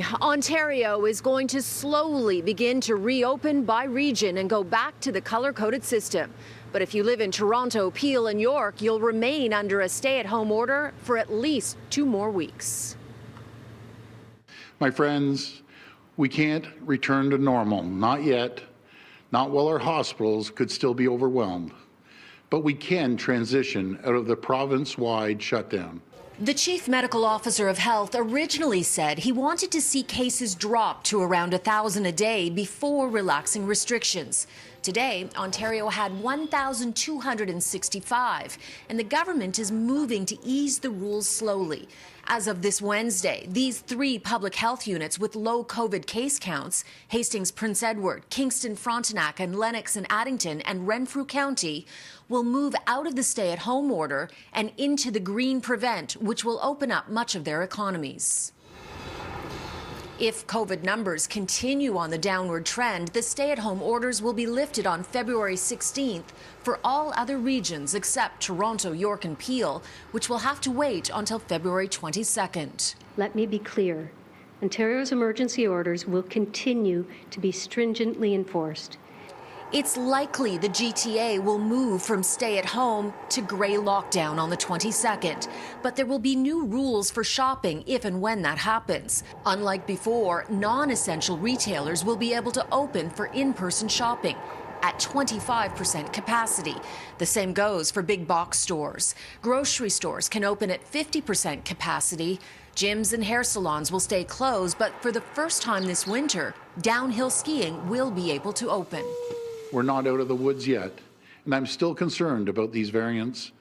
morning. Ontario is going to slowly begin to reopen by region and go back to the color-coded system. But if you live in Toronto, Peel and York, you'll remain under a stay-at-home order for at least 2 more weeks. My friends, we can't return to normal, not yet, not while our hospitals could still be overwhelmed. But we can transition out of the province-wide shutdown. The chief medical officer of health originally said he wanted to see cases drop to around 1,000 a day before relaxing restrictions. Today, Ontario had 1,265, and the government is moving to ease the rules slowly. As of this Wednesday, these 3 public health units with low COVID case counts, Hastings, Prince Edward, Kingston, Frontenac, and Lennox and Addington and Renfrew County, will move out of the stay-at-home order and into the green prevent, which will open up much of their economies. If COVID numbers continue on the downward trend, the stay-at-home orders will be lifted on February 16th for all other regions except Toronto, York and Peel, which will have to wait until February 22nd. Let me be clear. Ontario's emergency orders will continue to be stringently enforced. It's likely the GTA will move from stay-at-home to grey lockdown on the 22nd, but there will be new rules for shopping if and when that happens. Unlike before, non-essential retailers will be able to open for in-person shopping at 25% capacity. The same goes for big box stores. Grocery stores can open at 50% capacity. Gyms and hair salons will stay closed, but for the first time this winter, downhill skiing will be able to open. We're not out of the woods yet, and I'm still concerned about these variants.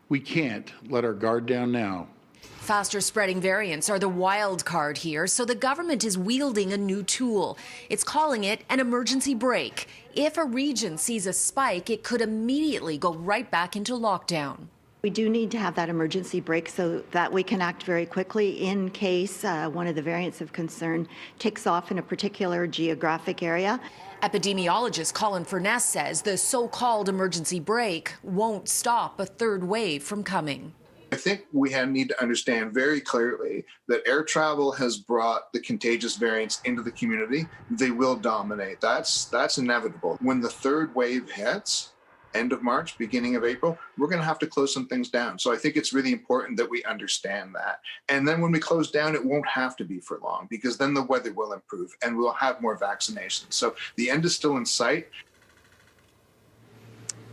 We can't let our guard down now. Faster spreading variants are the wild card here, so the government is wielding a new tool. It's calling it an emergency brake. If a region sees a spike, it could immediately go right back into lockdown. We do need to have that emergency brake so that we can act very quickly in case one of the variants of concern takes off in a particular geographic area. Epidemiologist Colin Furness says the so-called emergency brake won't stop a 3rd wave from coming. I think we need to understand very clearly that air travel has brought the contagious variants into the community. They will dominate. That's inevitable. When the 3rd wave hits, end of March, beginning of April, we're going to have to close some things down. So I think it's really important that we understand that. And then when we close down, it won't have to be for long because then the weather will improve and we'll have more vaccinations. So the end is still in sight.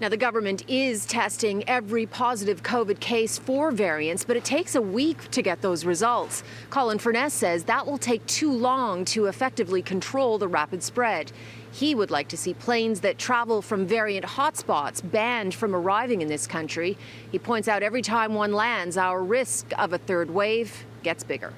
Now, the government is testing every positive COVID case for variants, but it takes a week to get those results. Colin Furness says that will take too long to effectively control the rapid spread. He would like to see planes that travel from variant hotspots banned from arriving in this country. He points out every time one lands, our risk of a 3rd wave gets bigger.